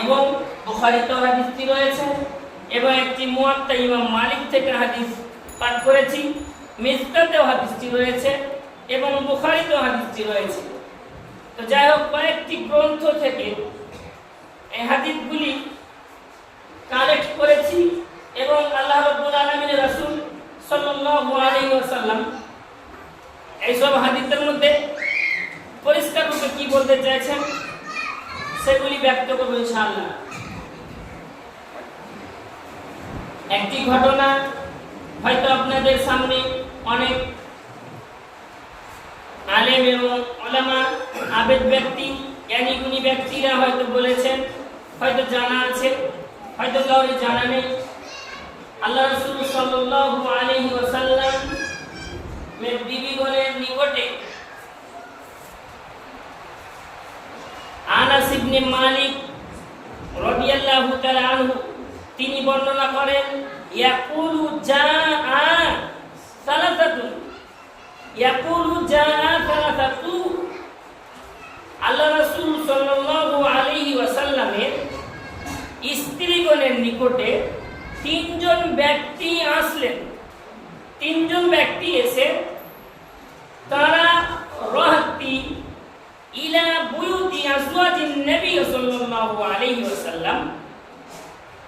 এবং বুখারীতে হাদিসটি রয়েছে এবং একটি মুয়াত্তা ইমাম মালিক থেকে হাদিস পাঠ করেছি, মিসকাতেও হাদিসটি রয়েছে এবং বুখারীতেও হাদিসটি রয়েছে। তো যাই হোক, কয়েকটি গ্রন্থ থেকে এই হাদিসগুলি কালেক্ট করেছি এবং আল্লাহ রাব্বুল আলামিনের রাসূল সাল্লাল্লাহু আলাইহি ওয়াসাল্লাম এইসব হাদিসের মধ্যে পরিষ্কার রূপে কি বলতে চাইছেন সেগুলি ব্যক্ত করব ইনশাআল্লাহ। একটি ঘটনা হয়তো আপনাদের সামনে অনেক আলেম এবং উলামা, আবেদ ব্যক্তি, জ্ঞানী গুণী ব্যক্তিরা হয়তো বলেছেন, হয়তো জানা আছে, হয়তো কাউকে জানা নেই। আল্লাহ রাসূল সাল্লাল্লাহু আলাইহি ওয়াসাল্লাম এর বিবিগণের নিকটে আনাস ইবনে মালিক রাদিয়াল্লাহু তাআলা আনহু তিনি বর্ণনা করেন, ইয়াকুলু জাআ সালাসাতু, ইয়াকুলু জাআ সালাসাতু। আল্লাহ রাসূল সাল্লাল্লাহু আলাইহি ওয়াসাল্লামের স্ত্রীগণের নিকটে তিনজন ব্যক্তি আসলেন। তিনজন ব্যক্তি এসে তারা রাহতি ইলা বুয়ুতি আজওয়াজিন নবী সাল্লাল্লাহু আলাইহি ওয়াসাল্লাম,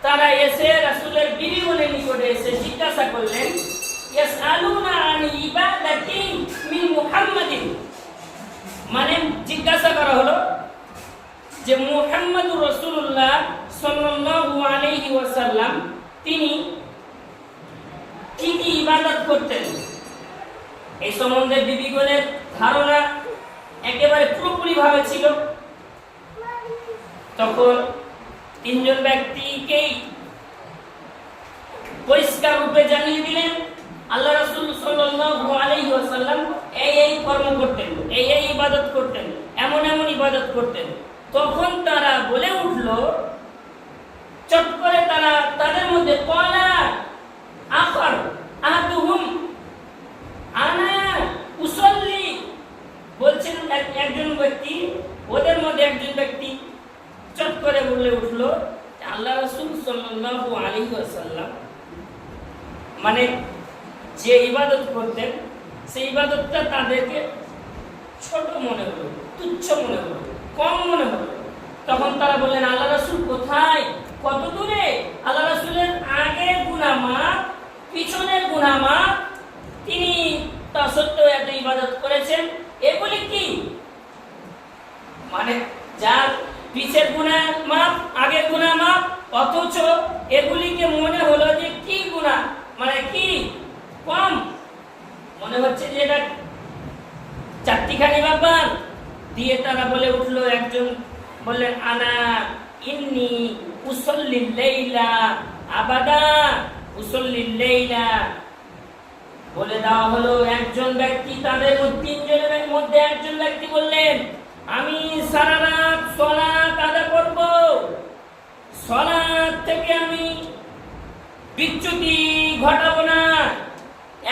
তারা এসে রাসূলের বিবিগণের নিকটে এসে জিজ্ঞাসা করলেন, ইয়াসআলুনা আন ইবাদাতি মিন মুহাম্মাদিন, মানে জিজ্ঞাসা করা হলো যে মুহাম্মদুর রাসূলুল্লাহ সাল্লাল্লাহু আলাইহি ওয়াসাল্লাম তিনি কি কি ইবাদত করতেন। এই সম্বন্ধে বিবিগণের ধারণা একেবারে পুরোপুরি ভাবে ছিল। তখন তিনজন ব্যক্তিকেই পরিষ্কার রূপে জানিয়ে দিলেন আল্লাহ রাসূল সাল্লাল্লাহু আলাইহি ওয়াসাল্লাম এই কর্ম করতেন, এই ইবাদত করতেন, এমন এমন ইবাদত করতেন। তখন তারা বলে উঠল, চট করে তারা তাদের মধ্যে ক্বালা আখার আহাদুহুম আনা উসাল্লি, বলছেন একজন ব্যক্তি, ওদের মধ্যে একজন ব্যক্তি চট করে বলে উঠল, আল্লাহ রাসূল সাল্লাল্লাহু আলাইহি ওয়াসাল্লাম মানে যে ইবাদত করতেন সেই ইবাদতটা তাদেরকে ছোট মনে হলো, তুচ্ছ মনে হলো, কম মনে হলো। তখন তারা বললেন, আল্লাহ রাসূল কোথায়, কত দূরে? আল্লাহ রাসূলের আগের গুনাহ মাফ, পিছনের গুনাহ মাফ, তিনি তা সত্ত্বেও এত ইবাদত করেছেন, এগুলি কি? মানে যার পিছের গুনাহ মাফ, আগের গুনাহ মাফ, অথচ এগুলিকে মনে হলো যে কি গুনাহ, মানে কি কম মনে হচ্ছে যে এটা চারটিখানি ব্যাপার দিয়ে তারা বলে উঠলো। একজন বললেন, আনা ইন্নী উসাল্লিল লাইলা আবাদা উসাল্লিল লাইলা। বলে দেওয়া হলো একজন ব্যক্তি, তাদের তিনজনের মধ্যে একজন ব্যক্তি বললেন, আমি সারা রাত সালাত আদায় করব, সালাত থেকে আমি বিচ্যুতি ঘটাবো না।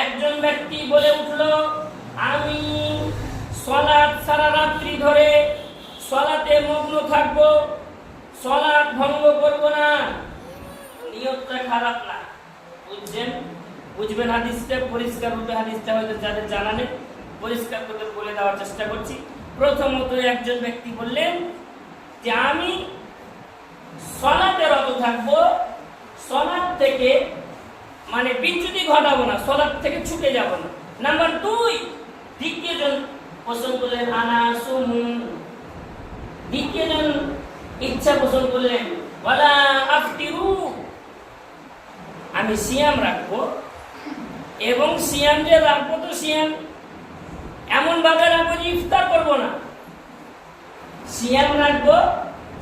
একজন ব্যক্তি বলে উঠলো, আমি সালাত সারা রাত্রি ধরে সালাতে মগ্ন থাকবো, সালাত ভঙ্গ করব না। নিয়তটা খারাপ না, বুঝবেন হাদিসটা পরিষ্কার রূপে। হাদিসটা হয়তো যাদের জানা নেই, পরিষ্কার করে বলে দেওয়ার চেষ্টা করছি। প্রথমত একজন ব্যক্তি বললেন যে আমি সালাতে রত থাকবো, সালাত থেকে মানে বিচ্যুতি ঘটাবো না, সালাত থেকে ছুটে যাব না। নাম্বার 2, দ্বিতীয়জন পোষণ করলেন আনা সুমু, দ্বিতীয়জন ইচ্ছা পোষণ করলেন ওয়ালা আফতিরু, আমি সিয়াম রাখবো এবং সিয়াম যে রাখবো তো সিয়াম এমন ভাবে রাখবো যে ইফতার করবো না। সিয়াম রাখবো,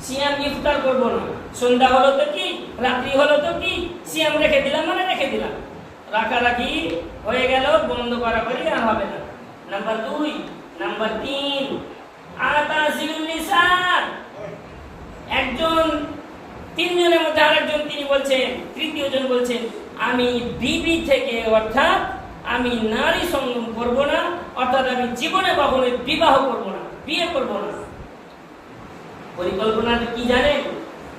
সিয়াম ইফতার করবো না। সন্ধ্যা হলো তো কি, রাত্রি হলো তো কি, সিয়াম রেখে দিলাম মানে রেখে দিলাম, রাখারাখি হয়ে গেল, বন্ধ করা করি আর হবে না। নাম্বার 2, নাম্বার 3, আতাজিলুন নিসা। একজন তিনজনের মধ্যে আরেকজন তিনি বলছেন, তৃতীয়জন বলছেন, আমি বিবি থেকে অর্থাৎ আমি নারী সঙ্গম করব না, অর্থাৎ আমি জীবনে কখনো বিবাহ করব না, বিয়ে করব না। পরিকল্পনাটা কি জানেন?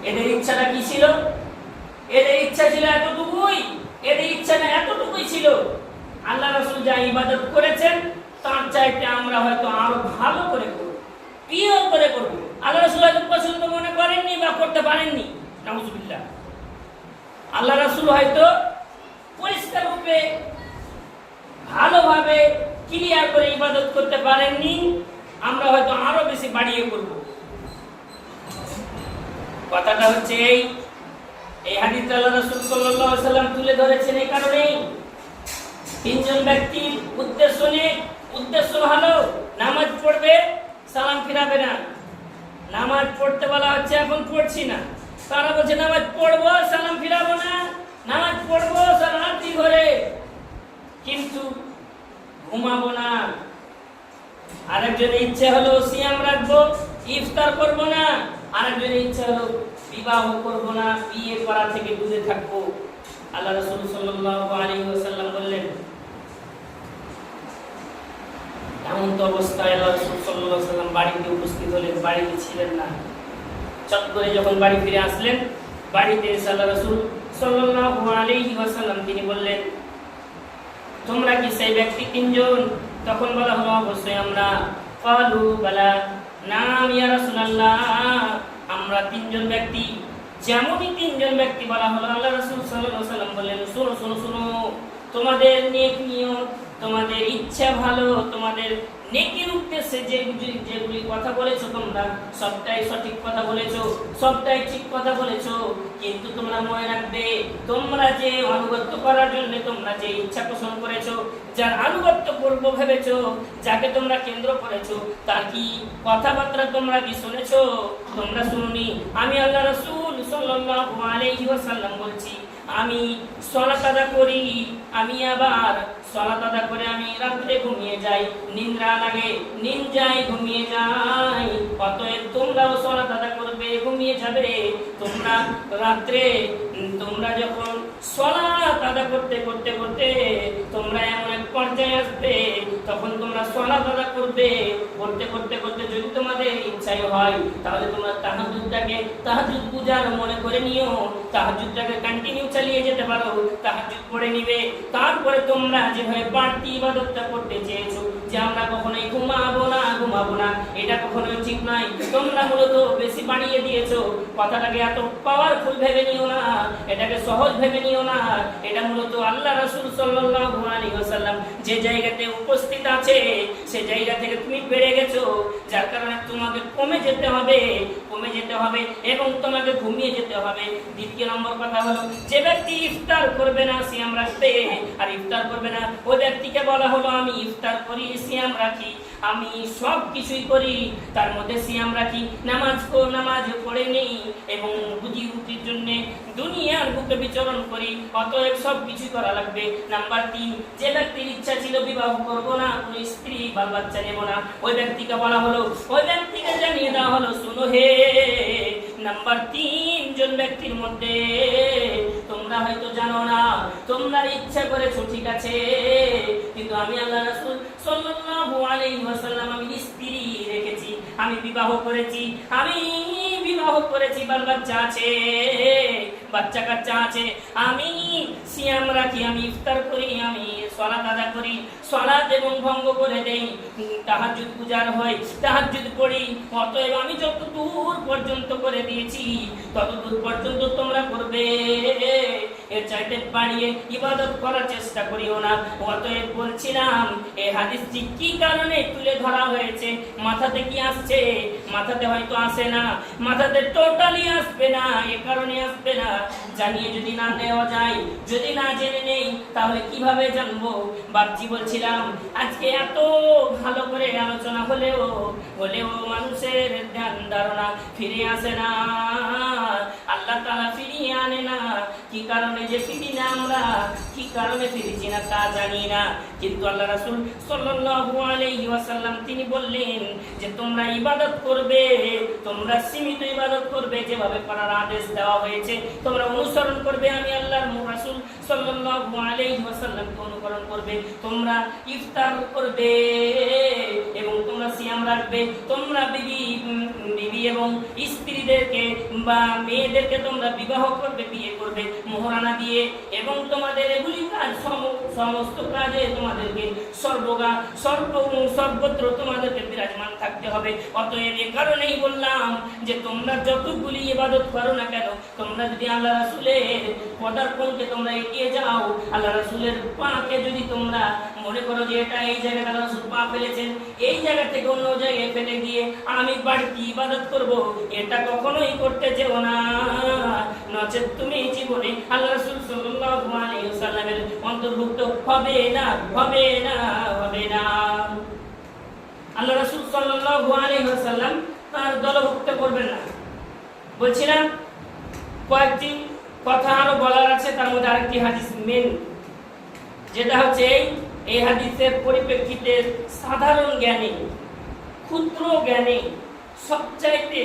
এদের ইচ্ছাটা কি ছিল? এদের ইচ্ছা ছিল এতটুকুই, এদের ইচ্ছাটা এতটুকুই ছিল, আল্লাহ রাসূল যা ইবাদত করেছেন তার চাইতে আমরা হয়তো আরো ভালো করে করব, প্রিয় করে করব। আল্লাহ রাসূল হয়তো পছন্দ মনে করেননি বা করতে পারেননি, নাউজুবিল্লাহ। আল্লাহ রাসূল হয়তো পরিষ্কার রূপে ভালোভাবে ক্লিয়ার করে ইবাদত করতে পারেননি, আমরা হয়তো আরো বেশি বাড়িয়ে করব। কথাটা হচ্ছে এই হাদিস আল্লাহ রাসূল সাল্লাল্লাহু আলাইহি ওয়াসাল্লাম তুলে ধরেছেন এই কারণেই। তিনজন ব্যক্তির উদ্দেশ্য ভালো, নামাজ পড়বে, সালাম ফিরাবে না। নামাজ পড়তে বলা হচ্ছে, এখন পড়ছি না, তারা বলছে নামাজ পড়বো সালাম ফিরাবো না, নামাজ পড়বো সালাতি ঘরে কিন্তু ঘুমাবো না। আরেকজনের ইচ্ছে হলো সিয়াম রাখবো, ইফতার করবো না। আরেকজনের ইচ্ছে হলো বিবাহ করবো না, বিয়ে করা থেকে দূরে থাকবো। আল্লাহ রাসূল সাল্লাল্লাহু আলাইহি ওয়াসাল্লাম বললেন, এমন তো অবস্থায় আল্লাহ রাসূল সাল্লাল্লাহু আলাইহি ওয়াসাল্লাম বাড়িতে উপস্থিত হলেন, বাড়িতে ছিলেন না। চট করে যখন বাড়ি ফিরে আসলেন, বাড়িতে এসে আল্লাহ রাসূল সাল্লাল্লাহু আলাইহি ওয়াসাল্লাম তিনি বললেন, তোমরা কি সেই ব্যক্তি তিনজন? তখন বলা হলো, অবশ্যই আমরা। ক্বালু বালা, নাম ইয়া রাসূলুল্লাহ, আমরা তিনজন ব্যক্তি। যেমনই তিনজন ব্যক্তি বলা হলো, আল্লাহ রাসূল সাল্লাল্লাহু আলাইহি ওয়াসাল্লাম বললেন, শোনো, তোমাদের নেক নিয়ত, তোমাদের ইচ্ছা ভালো, তোমাদের নেকির উদ্দেশ্যে যেগুলি কথা বলেছো তোমরা সবটাই সঠিক কথা বলেছো, সবটাই ঠিক কথা বলেছো। কিন্তু তোমরা মনে রাখবে, তোমরা যে আনুগত্য করার জন্য তোমরা যে ইচ্ছা পোষণ করেছো, যার আনুগত্য করবো ভেবেছো, যাকে তোমরা কেন্দ্র করেছো, তার কি কথাবার্তা তোমরা কি শুনেছো? তোমরা শুনুনি। আমি আল্লাহ রাসূল সাল্লাল্লাহু আলাইহি ওয়াসাল্লাম বলছি, আমি সালাত আদা করি, আমি আবার সালাত আদা করে আমি রাতে ঘুমিয়ে যাই, নিদ্রা লাগে, নিদ্রায় ঘুমিয়ে যাই। অতএব তোমরাও সালাত আদা করবে, ঘুমিয়ে যাবে। তোমরা রাতে তোমরা যখন সালাত আদা করতে করতে করতে তোমরা এমন এক পর্যায়ে আসবে, তখন তোমরা সালাত আদা করবে, করতে করতে করতে যদি তোমাদের ইচ্ছাই হয়, তাহলে তোমরা তাহাজ্জুদ পূজার মনে করে নিও, তাহাজ্জুদটাকে কন্টিনিউ চালিয়ে যেতে পারো, তাহাজ্জুদ পড়ে নিবে। তারপরে তোমরা যেভাবে বাড়তি ইবাদতটা করতে চেয়েছো, যে আমরা কখনোই ঘুমাবো না, এটা কখনোই ঠিক নয়। তোমরা মূলত বেশি বাড়িয়ে দিয়েছো। কথাটাকে এত পাওয়ারফুল ভেবে নিও না, এটাকে সহজ ভেবে নিও না। এটা মূলত আল্লাহ রাসূল সাল্লাল্লাহু আলাইহি ওয়াসাল্লাম যে জায়গাতে উপস্থিত আছে, সেই জায়গা থেকে তুমি বেড়ে গেছো, যার কারণে তোমাকে কমে যেতে হবে এবং তোমাকে ঘুমিয়ে যেতে হবে। দ্বিতীয় নম্বর কথা হলো, যে ব্যক্তি ইফতার করবে না, সিয়াম রাখবে, আর ইফতার করবে না, ওই ব্যক্তিকে বলা হলো, আমি ইফতার করি, সিয়াম রাখি, আমি সব কিছুই করি, তার মধ্যে সিয়াম রাখি, নামাজ পড়ে নেই এবং রুজি রুটির জন্য দুনিয়ার বুকে বিচরণ করি, অতএব সব কিছু করা লাগবে। নাম্বার 3, যে ব্যক্তির ইচ্ছা ছিল বিবাহ করবো না, কোনো স্ত্রী বা বাচ্চা নেব না, ওই ব্যক্তিকে বলা হলো, ওই ব্যক্তিকে জানিয়ে দেওয়া হলো, শুনো হে, নাম্বার 3 জন ব্যক্তির মধ্যে তোমরা হয়তো জানো না, তোমরা ইচ্ছা করেছো ঠিক আছে, কিন্তু আমি আল্লাহ রাসূল সাল্লাল্লাহু আলাইহি ওয়াসাল্লাম আমি স্ত্রী রেখেছি, আমি বিবাহ করেছি, বাচ্চা কাচ্চা আছে, আমি সিয়াম রাখি, আমি ইফতার করি, আমি সালাত আদা করি, সালাত এবং ভঙ্গ করে দেই, তাহাজ্জুদ গুজার হয়, তাহাজ্জুদ পড়ি। অতএব আমি যত দূর পর্যন্ত করে দিয়েছি তত দূর পর্যন্ত তোমরা করবে, এর চাইতে বাড়িয়ে ইবাদত করার চেষ্টা করিও না। অতএব বলছিলাম, এই হাদিসটি কি কারণে তুলে ধরা হয়েছে? মাথাতে কি আসছে? মাথাতে হয়তো আসে না, মাথাতে টোটালি আসবে না। এ কারণে আসবে না, জানিয়ে যদি না দেওয়া যায়, যদি না জেনে নেই, তাহলে কিভাবে জানবো? বাপজি বলছিলাম, আজকে এত ভালো করে আলোচনা হলেও মানুষের ধ্যান ধারণা ফিরে আসে না, আল্লাহ তাআলা ফিরিয়ে আনে না। কি কারণে যে ফিরি না আমরা? কি কারণে ফিরেছি না তা জানি না, কিন্তু আল্লাহ রাসূল সাল্লাল্লাহু আলাইহি ওয়াসাল্লাম তিনি বললেন যে তোমরা ইবাদত করবে, তোমরা সীমিত ইবাদত করবে, যেভাবে করার আদেশ দেওয়া হয়েছে তোমরা অনুসরণ করবে। আমি আল্লাহর রাসূল সাল্লাল্লাহু আলাইহি ওয়াসাল্লামকে অনুসরণ করবে। তোমরা ইফতার করবে এবং তোমরা সিয়াম রাখবে। তোমরা বিবি এবং স্ত্রীদেরকে বা মেয়েদেরকে তোমরা বিবাহ করবে, বিয়ে করবে মোহরানা দিয়ে, এবং তোমাদের এগুলি কাজ সমস্ত কাজে তোমাদেরকে সর্বত্র তোমাদেরকে বিরাজমান থাকতে হবে। অতএব এ কারণেই বললাম যে তোমরা যতগুলি ইবাদত করো না কেন, তোমরা যদি আল্লাহ রাসূলের পদার্পণকে তোমরা এগিয়ে যাও, আল্লাহ রাসূলের পাকে যদি তোমরা মনে করো যে এটা এই জায়গায় আল্লাহ রাসূল পা ফেলেছেন, এই জায়গা থেকে অন্য জায়গায় ফেলে গিয়ে আমি বাড়তি ইবাদত করব, এটা কখনোই করতে যেও না। নচেৎ তুমি জীবনে আল্লাহ রাসূল সাল্লাল্লাহু আলাইহি ওয়াসাল্লামের অন্তর্ভুক্ত হবে না, হবে না, হবে না। আল্লাহ রাসূল সাল্লাল্লাহু আলাইহি ওয়াসাল্লাম তার দলভুক্ত করবেন না। বলছিলাম কয়েকটি কথা আরো বলার আছে, তার মধ্যে আরেকটি হাদিস মেন, যেটা হচ্ছে এই হাদিসের পরিপ্রেক্ষিতে সাধারণ জ্ঞানী, ক্ষুদ্র জ্ঞানী, সবচাইতে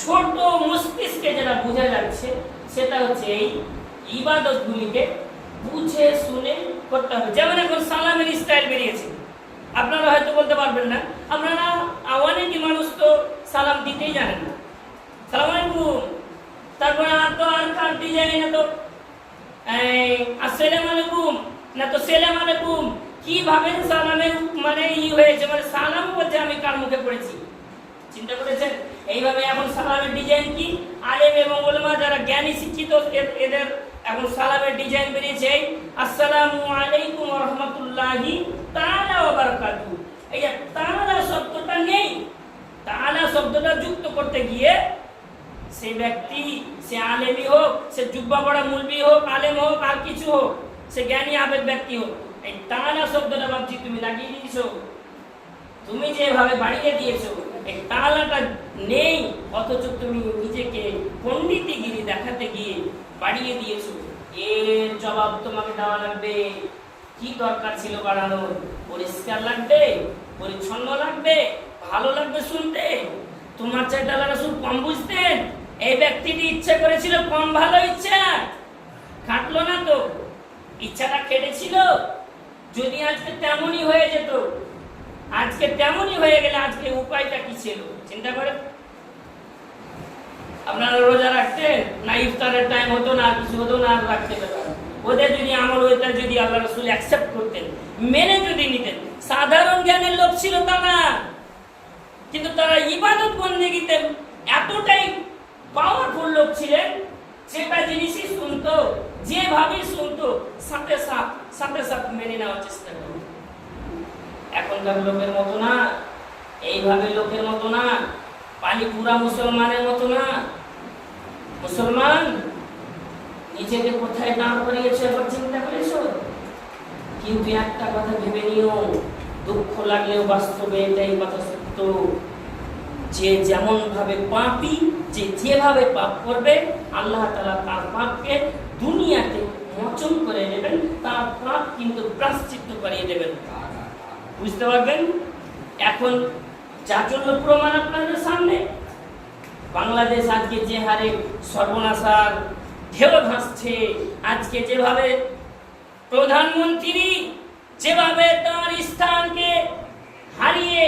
ছোট মস্তিষ্কে যেটা বোঝা যাচ্ছে সেটা হচ্ছে এই ইবাদতগুলিকে বুঝে শুনে করতে হবে। যেমন এখন সালামের স্টাইল বেরিয়েছে, আপনারা হয়তো বলতে পারবেন না, আপনারা অনেকই মানুষ তো সালাম দিতেই জানেন না। সালাম আলাইকুম, তারপরে আর তো আর কার ডিজাইন না তো আসসালামু আলাইকুম না তো সালাম আলাইকুম, কিভাবে সালামের মানে হয়েছে, মানে সালাম বলতে আমি কার মুখে পড়েছি, চিন্তা করেছেন? এইভাবে এখন সালামের ডিজাইন কি, আলেম এবং উলামা যারা জ্ঞানী শিক্ষিত এদের এখন সালামের ডিজাইন বেরিয়েছে আসসালামু আলাইকুম ওয়া রাহমাতুল্লাহি তাআলা ওয়া বারাকাতুহু। এই তাআলা শব্দটা নেই, তাআলা শব্দটা যুক্ত করতে গিয়ে সে ব্যক্তি, সে আলেমই হোক, সে জুব্বা পড়া মুলবি হোক, আলেম হোক, আর কিছু হোক, সে জ্ঞানী আবেদ ব্যক্তি হোক, এই তাআলা শব্দটা ভাবছি তুমি লাগিয়ে দিয়েছো, তুমি যেভাবে বাড়িয়ে দিয়েছো, এই তাআলাটা নেই, অথচ তুমি নিজেকে পণ্ডিতগিরি দেখাতে গিয়ে বাড়িয়ে দিয়েছো। এর জবাব তোমাকে দেওয়া লাগবে। কি দরকার ছিল বাড়ানোর? পরিষ্কার লাগবে, পরিচ্ছন্ন লাগবে, ভালো লাগবে শুনতে। তোমার চাইতে আল্লাহ রাসূল কম বুঝতেন? এই ব্যক্তিটি ইচ্ছা করেছিল কম ভালো ইচ্ছা, খাটলো না তো, ইচ্ছাটা কেটেছিল। যদি আজকে তেমনই হয়ে যেত, আজকে তেমনই হয়ে গেলে আজকে উপায়টা কি ছিল চিন্তা করে? আপনারা রোজা রাখতেন না, ইফতারের টাইম হতো না, কিছু হতো না, রাখতে পেতেন। ওদের যদি আমল হইতে, যদি আল্লাহ রাসূল অ্যাকসেপ্ট করতেন, মেনে যদি নিতেন, সাধারণ জ্ঞানের লোক ছিল তারা, কিন্তু তারা ইবাদত বন্দেগীতে এতটাই পাওয়ারফুল লোক ছিলেন, সেটা জিনিসই শুনতো, যেভাবে শুনতো সাথে সাথে মেনে নেওয়ার চেষ্টা করতো। এখনকার লোকের মতো না, এইভাবে লোকের মতো না, পালিপুরা মুসলমানের মতো না। মুসলমান নিজেকে কোথায় দাঁড় করিয়েছে এবার চিন্তা করেছো? কিন্তু একটা কথা ভেবে নিও, দুঃখ লাগলেও বাস্তবে এটাই কথা সত্য, যে যেমন ভাবে পাপী, যে যেভাবে পাপ করবে আল্লাহ তাআলা তার পাপকে দুনিয়াতে মোচন করে দেবেন, তার পাপ কিন্তু প্রায়শ্চিত্ত করিয়ে দেবেন। বুঝতে পারবেন? এখন যার জন্য প্রমাণ আপনাদের সামনে, বাংলাদেশ আজকে যে হারে সর্বনাশার ঢেউ ভাসছে, আজকে যেভাবে প্রধানমন্ত্রী যেভাবে তার স্থানকে হারিয়ে,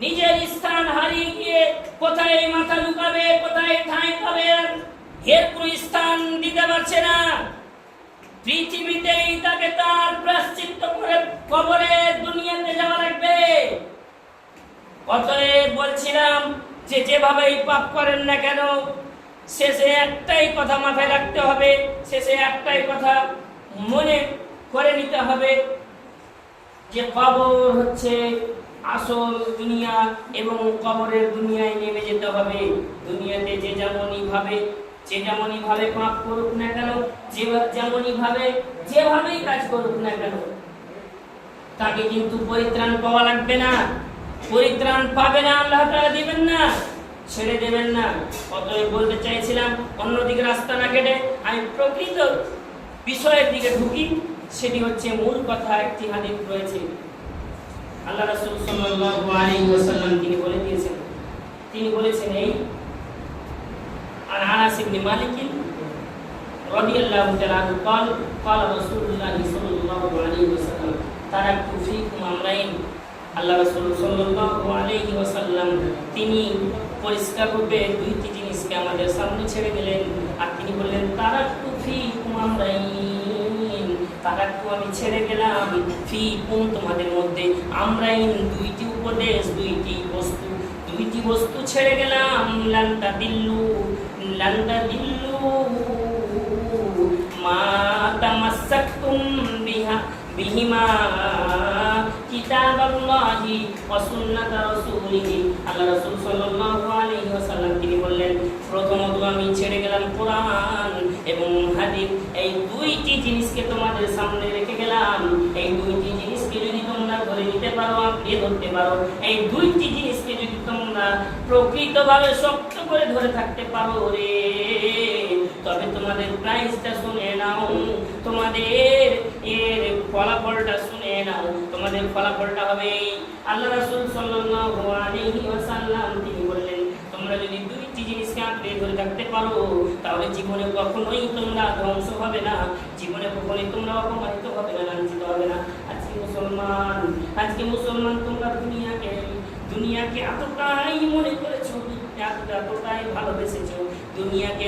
নিজের স্থান হারিয়ে গিয়ে কোথায় মাথা লুকাবে, কোথায় ঠাঁই পাবে, এর কোনো স্থান দিতে পারছে না। পৃথিবীতেই তাকে তার প্রায়শ্চিত্ত করে কবরে দুনিয়াতে যাওয়া লাগবে। অতএব বলছিলাম যে যেভাবেই পাপ করেন না কেন, শেষে একটাই কথা মাথায় রাখতে হবে, শেষে একটাই কথা মনে করে নিতে হবে, যে কবর হচ্ছে আসল দুনিয়া এবং কবরের দুনিয়ায় নেমে যেতে হবে। দুনিয়াতে যে যেমনই ভাবে পাপ করুক না কেন, যেভাবেই কাজ করুক না কেন, তাকে কিন্তু পরিত্রাণ পাওয়া লাগবে না, পরিত্রাণ পাবে না, আল্লাহ তাআলা দিবেন না, ছেড়ে দেবেন না। অতএব বলতে চাইছিলাম, অন্যদিকে রাস্তা না কেটে আমি প্রকৃত বিষয়ের দিকে ঢুকি, সেটি হচ্ছে মূল কথা। একটি হাদিস রয়েছে, আল্লাহ রাসূল সাল্লাল্লাহু আলাইহি ওয়াসাল্লাম তিনি বলে দিয়েছেন, তিনি বলেছেন এই আনাস ইবনে মালিক রাদিয়াল্লাহু তাআলা আনহু قال قال رسول الله صلى الله عليه وسلم تركت فيكم امرين। আল্লাহ রাসূল সাল্লাল্লাহু আলাইহি ওয়াসাল্লাম তিনি পরিষ্কার রূপে দুইটি জিনিসকে আমাদের সামনে ছেড়ে দিলেন, আর তিনি বললেন তারাকতু ফীকুম আমরাইন, তারাকতু আমি ছেড়ে গেলাম, ফীকুম তোমাদের মধ্যে, আমরাইন দুইটি উপদেশ, দুইটি বস্তু ছেড়ে গেলাম, লান তাদিল্লু মা তামাসসাকতুম বিহিমা কিতাবাল্লাহি ওয়া সুন্নাত রাসূলিহি। আল্লাহ রাসূল সাল্লাল্লাহু আলাইহি ওয়াসাল্লাম তিনি বললেন, প্রথমত আমি ছেড়ে গেলাম কোরআন এবং হাদিস, এই দুইটি জিনিসকে তোমাদের সামনে রেখে গেলাম। এই দুইটি জিনিসকে যদি তোমরা ধরে নিতে পারো, আঁকড়ে ধরতে পারো, এই দুইটি জিনিসকে যদি তোমরা প্রকৃতভাবে শক্ত করে ধরে থাকতে পারো রে, তবে তোমাদের প্রাইসটা শুনে নাও, তোমাদের এর ফলাফলটা শুনে নাও। তোমাদের ফলাফলটা হবে আল্লাহ রাসূল সাল্লাল্লাহু আলাইহি ওয়াসাল্লাম তিনি বললেন, তোমরা যদি দুইটি জিনিসকে আঁকড়ে ধরে থাকতে পারো, তাহলে জীবনে কখনোই তোমরা ধ্বংস হবে না, জীবনে কখনোই তোমরা অপমানিত হবে না, লাঞ্ছিত হবে না। আজকে মুসলমান তোমরা দুনিয়াকে এতটাই মনে করেছো, এতটাই ভালোবেসেছো, দুনিয়াকে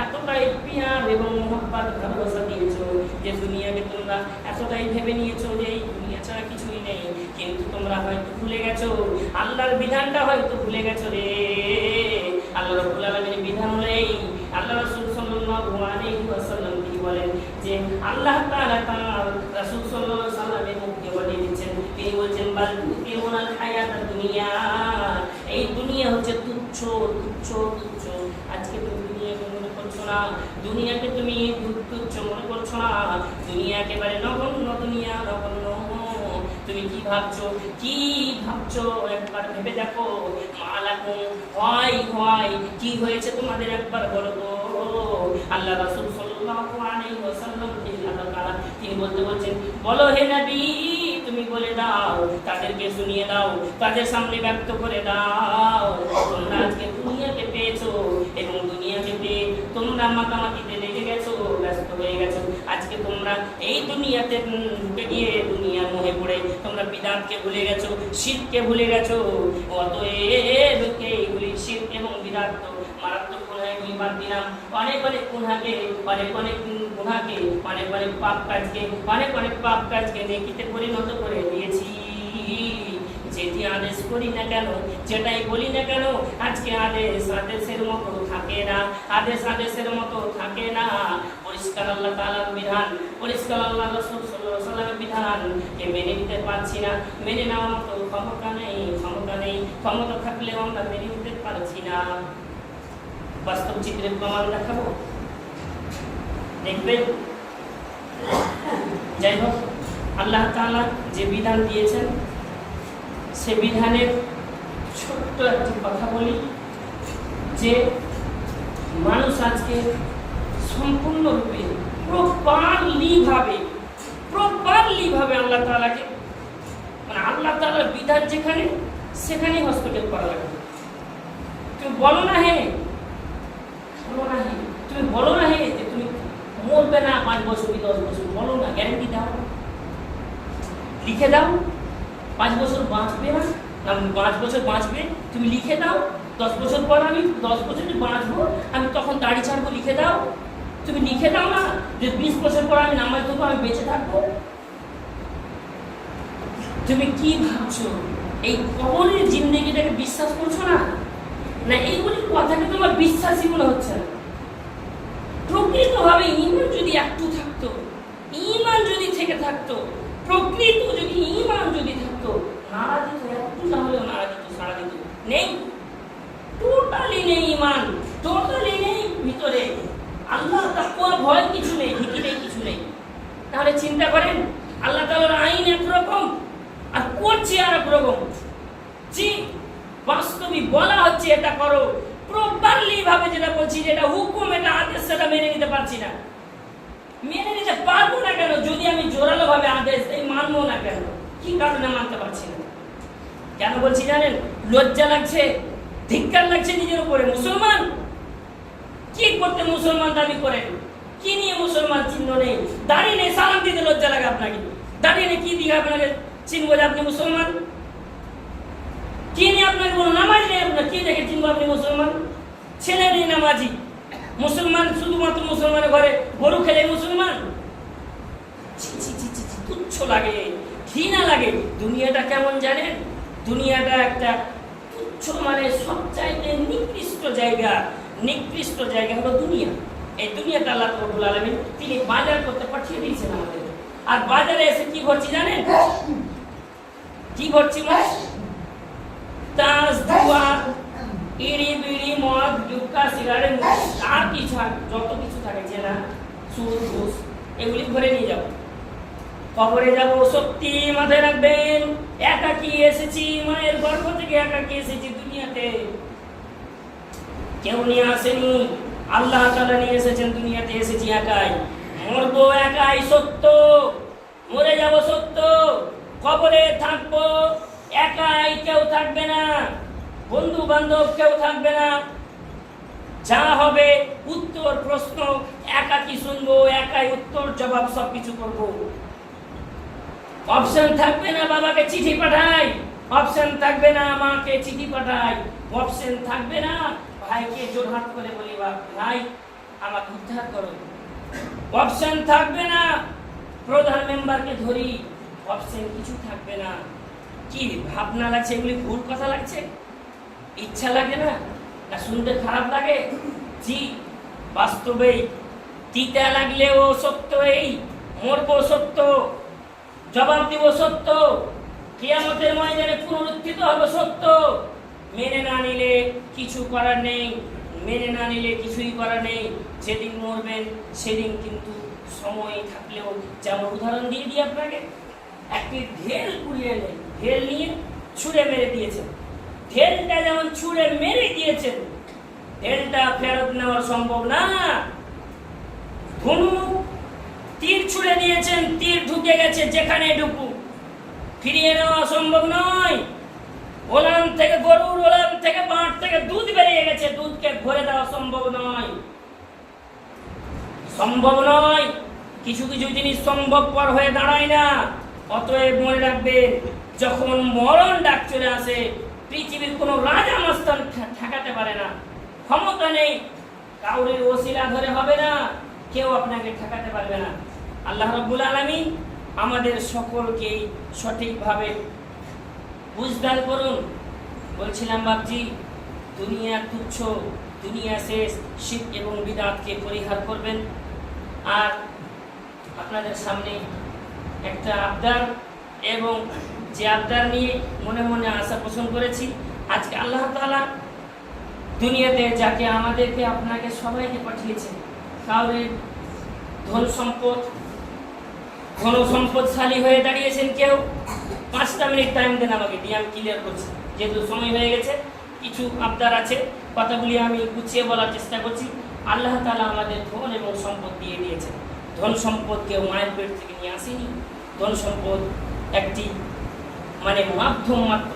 এতটাই প্যার এবং মহব্বত ভালোবাসা দিয়েছো যে দুনিয়াকে তোমরা এতটাই ভেবে নিয়েছো যে এই দুনিয়া ছাড়া কিছুই নেই। কিন্তু তোমরা হয়তো ভুলে গেছো আল্লাহর বিধানটা, হয়তো ভুলে গেছো রে। আল্লাহ রাব্বুল আলামিনের বিধান হলো এই, আল্লাহ রাসূল সাল্লাল্লাহু আলাইহি ওয়াসাল্লাম তিনি বলেন যে আল্লাহ তাআলা তার রাসূল সাল্লাল্লাহু আলাইহি ওয়াসাল্লামের মুখে বলে দিচ্ছেন, তিনি বলছেন বাল তুকিরুনাল হায়াতাদ দুনিয়া, এই দুনিয়া হচ্ছে তুচ্ছ। আজকে তুমি দুনিয়াকে মনে করছো না, দুনিয়াকে তুমি তুচ্ছ মনে করছো না, দুনিয়া একেবারে নগণ্য, দুনিয়া নগণ্য। তুমি কি ভাবছো একবার ভেবে দেখো। মালাকুম হয় কি হয়েছে তোমাদের একবার বলো তো। আল্লাহ রাসূল সাল্লাল্লাহু আলাইহি ওয়াসাল্লাম তিনি বলছেন, বলো হে নবী, তুমি বলে দাও, তাদেরকে শুনিয়ে দাও, তাদের সামনে ব্যক্ত করে দাও। তোমরা আজকে দুনিয়াকে পেয়েছো এবং দুনিয়াকে পেয়ে তোমরা মাতামাতিতে লেগে গেছো, ব্যস্ত হয়ে গেছো। আজকে তোমরা এই দুনিয়াতে ঢুকে গিয়ে দুনিয়ার মোহে পড়ে তোমরা বিদআতকে ভুলে গেছো, শিরককে ভুলে গেছো। অতএব এইগুলি শিরক এবং বিদআত তো মারাত্মক গুনাহ, এগুলি বাদ দিলাম। অনেক পাপ কাজকে নেকিতে পরিণত করে দিয়েছি। যেটি আদেশ করি না কেন, যেটাই বলি না কেন, আজকে আদেশের মতো থাকে না। পরিষ্কার আল্লাহ তাআলার বিধান, পরিষ্কার আল্লাহ রাসূল সাল্লাল্লাহু আলাইহি ওয়াসাল্লামের বিধানকে মেনে নিতে পারছি না, মেনে নেওয়ার মতো ক্ষমতা নেই। ক্ষমতা থাকলেও আমরা মেনে নিতে পারছি না। বাস্তব চিত্রের প্রমাণ দেখাবো, দেখবেন। যাই হোক, আল্লাহ তাআলা যে বিধান দিয়েছেন, সে বিধানের ছোট্ট একটি কথা বলি, যে মানুষ আজকে সম্পূর্ণরূপে প্রপারলি ভাবে আল্লাহ তাআলাকে, মানে আল্লাহ তাআলার বিধান যেখানে, সেখানেই হসপিটাল করা লাগবে। তুমি বলো না হে যে তুমি মরবে না 5 বছর কি 10 বছর, বলো না, গ্যারান্টি দাও, লিখে দাও 5 বছর বাঁচবে না, 5 বছর বাঁচবে, তুমি লিখে দাও। 10 বছর পর আমি 10 বছর বাঁচবো, আমি তখন দাড়ি ছাড়বো, লিখে দাও। তুমি লিখে দাও না যে 20 বছর পর আমি নামাজ পড়বো, আমি বেঁচে থাকবো। তুমি কি ভাবছো? এই কবরের জিন্দেগিটাকে বিশ্বাস করছো না? এইগুলি কথাকে তোমার বিশ্বাসই মনে হচ্ছে না। প্রকৃতভাবে ঈমান যদি একটু থাকতো, ঈমান যদি থেকে থাকতো, প্রকৃত যদি ঈমান যদি থাকতো, নাড়া দিত, একটু না হলেও নাড়া দিত, সাড়া দিত। নেই, টোটালি নেই ঈমান, টোটালি নেই ভিতরে। আল্লাহ তাকওয়া ভয় কিছু নেই, ভীতি নেই, কিছু নেই। তাহলে চিন্তা করেন, আল্লাহ তাআলার আইন একরকম আর করছে আর একরকম। জি, বাস্তবিক বলা হচ্ছে এটা করো, প্রপারলি ভাবে যেটা বলছি, যেটা হুকুম, এটা আদেশ, সেটা মেনে নিতে পারছি না। মেনে নিতে পারবো না কেন? যদি আমি জোরালো ভাবে আদেশ দেই মানবো না কেন? কি কারণে মানতে পারছি না? কেন বলছি জানেন? লজ্জা লাগছে, ধিক্কার লাগছে নিজের উপরে। মুসলমান কি করতে মুসলমান দাবি করেন? কি নিয়ে মুসলমান চিহ্ন নেই, দাঁড়িয়ে নেই, সালাম দিতে লজ্জা লাগে আপনাকে? দাঁড়িয়ে নেই কি দিকে আপনাকে চিনবো যে আপনি মুসলমান? কি নিয়ে আপনাকে কোনো নামাজ নেই, আপনার কি দেখে চিনবো আপনি মুসলমান? ছেলে নেই নামাজি, মুসলমান শুধুমাত্র মুসলমানের ঘরে গরু খেলে মুসলমান? তুচ্ছ লাগে, ঘৃণা লাগে। দুনিয়াটা কেমন জানেন? দুনিয়াটা একটা তুচ্ছ, মানে সবচাইতে নিকৃষ্ট জায়গা। নিকৃষ্ট জায়গা হলো দুনিয়া। এই দুনিয়াটা আল্লাহ রাব্বুল আলামিন তিনি বাজার করতে পাঠিয়ে দিয়েছেন আমাদের। আর বাজারে এসে কি করছি জানেন? কি করছি? তাস, জুয়া, ইড়ি বিড়ি, মদ, জুক্কা, সিগারেট, আর কিছু যত কিছু থাকে যে না, সুদ, ঘুষ, এগুলি ঘরে নিয়ে যাবো। কবরে যাবো, সত্যি মাথায় রাখবেন, একাকী এসেছি, মায়ের গর্ভ থেকে একাকী এসেছি দুনিয়াতে। কেউ নিয়ে আসেনি, আল্লাহ তাআলা নিয়ে এসেছেন দুনিয়াতে। এসেছি একাই, মরবো একাই সত্য, মরে যাব সত্য, কবরে থাকবো একাই, কেউ থাকবে না, বন্ধু বান্ধব কেউ থাকবে না। যা হবে উত্তর প্রশ্ন একাকি শুনবো, একাই উত্তর জবাব সবকিছু করবো। অপশন থাকবে না বাবাকে চিঠি পাঠাই, অপশন থাকবে না মাকে চিঠি পাঠাই, অপশন থাকবে না ভাইকে জোরহাট করে বলি ভাই আমাকে উদ্ধার করো, অপশন থাকবে না প্রধান মেম্বারকে ধরি, অপশন কিছু থাকবে না। কি ভাবনা লাগছে? এগুলি ভুল কথা লাগছে? ইচ্ছা লাগে না? না শুনতে খারাপ লাগে? জি, বাস্তবে তিতা লাগলেও সত্য, এই মরবো সত্য, জবাব দিব সত্য, কিয়ামতের ময়দানে পুনরুত্থিত হবে সত্য। মেনে না নিলে কিছু করার নেই, মেনে না নিলে কিছুই করার নেই। যেদিন মরবেন সেদিন কিন্তু সময় থাকলেও, যেমন উদাহরণ দিয়ে দিই আপনাকে, একটি ঢেল কুড়িয়ে নেই, ঢেল নিয়ে ছুঁড়ে মেরে দিয়েছেন, ঢেলটা যেমন ছুঁড়ে মেরে দিয়েছেন, ঢেলটা ফেরত নেওয়া সম্ভব না। ধনুক তীর ছুঁড়ে দিয়েছেন, তীর ঢুকে গেছে যেখানে ঢুকু, ফিরিয়ে নেওয়া সম্ভব নয়। ওলান থেকে গরুর, ওলান থেকে বাঁট থেকে দুধ বেরিয়ে গেছে, দুধকে ভরে দেওয়া সম্ভব নয়, সম্ভব নয়। কিছু কিছু জিনিস সম্ভবপর হয়ে দাঁড়ায় না। অতএব মনে রাখবেন, যখন মরণ ডাক চলে আসে, পৃথিবীর কোনো রাজা মস্তান ঠেকাতে পারে না, ক্ষমতা নেই, কাউরের ওসিলা ধরে হবে না, কেউ আপনাকে ঠেকাতে পারবে না। আল্লাহ রাব্বুল আলামিন আমাদের সকলকে সঠিকভাবে বুঝদার করুন। বলছিলাম বাপজি, দুনিয়া তুচ্ছ, দুনিয়া শেষ, শিরক এবং বিদআতকে পরিহার করবেন। আর আপনাদের সামনে একটা আবদার, এবং যে আবদার নিয়ে মনে মনে আশা পোষণ করেছি, আজকে আল্লাহ তাআলা দুনিয়াতে যাকে আমাদেরকে আপনাকে সবাইকে পাঠিয়েছেন, কাউরে ধন সম্পদ, ঘন সম্পদশালী হয়ে দাঁড়িয়েছেন কেউ। 5টা মিনিট টাইম দেন আমাকে, দিয়ে আমি ক্লিয়ার করছি, যেহেতু সময় হয়ে গেছে। কিছু আবদার আছে, কথাগুলি আমি গুছিয়ে বলার চেষ্টা করছি। আল্লাহ তাআলা আমাদের ধন এবং সম্পদ দিয়ে দিয়েছেন। ধন সম্পদ কেউ মায়ের পেট থেকে নিয়ে আসেনি। ধন সম্পদ একটি মানে মাধ্যম মাত্র,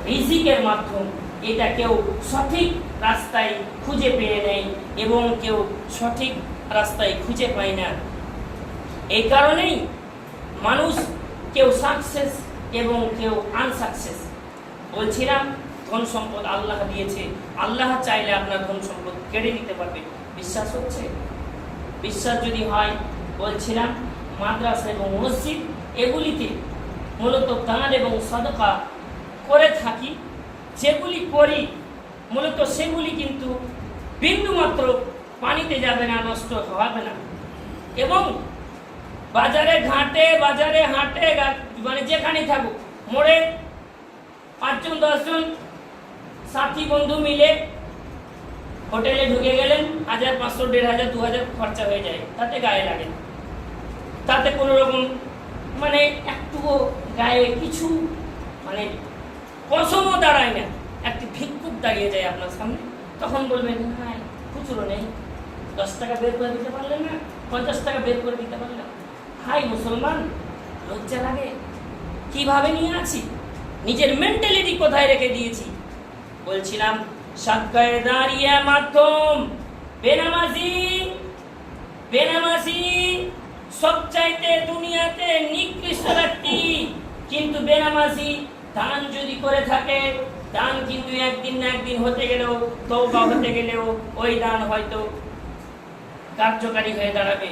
রিজিকের মাধ্যম। এটা কেউ সঠিক রাস্তায় খুঁজে পেয়ে নেয় এবং কেউ সঠিক রাস্তায় খুঁজে পায় না। এই কারণেই মানুষ কেউ সাকসেস এবং কেউ আনসাকসেস। বলছিলাম ধন সম্পদ আল্লাহ দিয়েছে, আল্লাহ চাইলে আপনার ধন সম্পদ কেড়ে নিতে পারবে। বিশ্বাস হচ্ছে? বিশ্বাস যদি হয়, বলছিলাম মাদ্রাসা এবং মসজিদ এগুলিতে মূলত দান এবং সাদকা করে থাকি। যেগুলি করি মূলত সেগুলি কিন্তু বিন্দুমাত্র পানিতে যাবে না, নষ্ট হবে না। এবং বাজারে ঘাটে, বাজারে হাটে, মানে যেখানেই থাকুক, মোড়ে 5জন 10জন সাথী বন্ধু মিলে হোটেলে ঢুকে গেলেন, 1000, 500, 1500, 2000 খরচা হয়ে যায়, তাতে গায়ে লাগে না, তাতে কোনো রকম মানে একটুও গায়ে কিছু মানে পশমও দাঁড়ায় না। একটি ভিক্ষুক দাঁড়িয়ে যায় আপনার সামনে, তখন বলবেন হ্যাঁ খুচরো নেই, 10 টাকা বের করে দিতে পারলেন না, 50 টাকা বের করে দিতে পারলেন। হাই মুসলমান, লজ্জা লাগে। কিভাবে নিয়ে আছি, নিজের মেন্টালিটি কোথায় রেখে দিয়েছি। বলছিলাম সাক্কায়ে দাঁড়িয়ে মাধ্যম বেনামাজি, বেনামাজি সবচাইতে দুনিয়াতে নিকৃষ্ট ব্যক্তি। কিন্তু বেনামাজি দান যদি করে থাকে, দান কিন্তু একদিন না একদিন হতে গেলেও, তওবা হতে গেলেও ওই দান হয়তো কার্যকারী হয়ে দাঁড়াবে।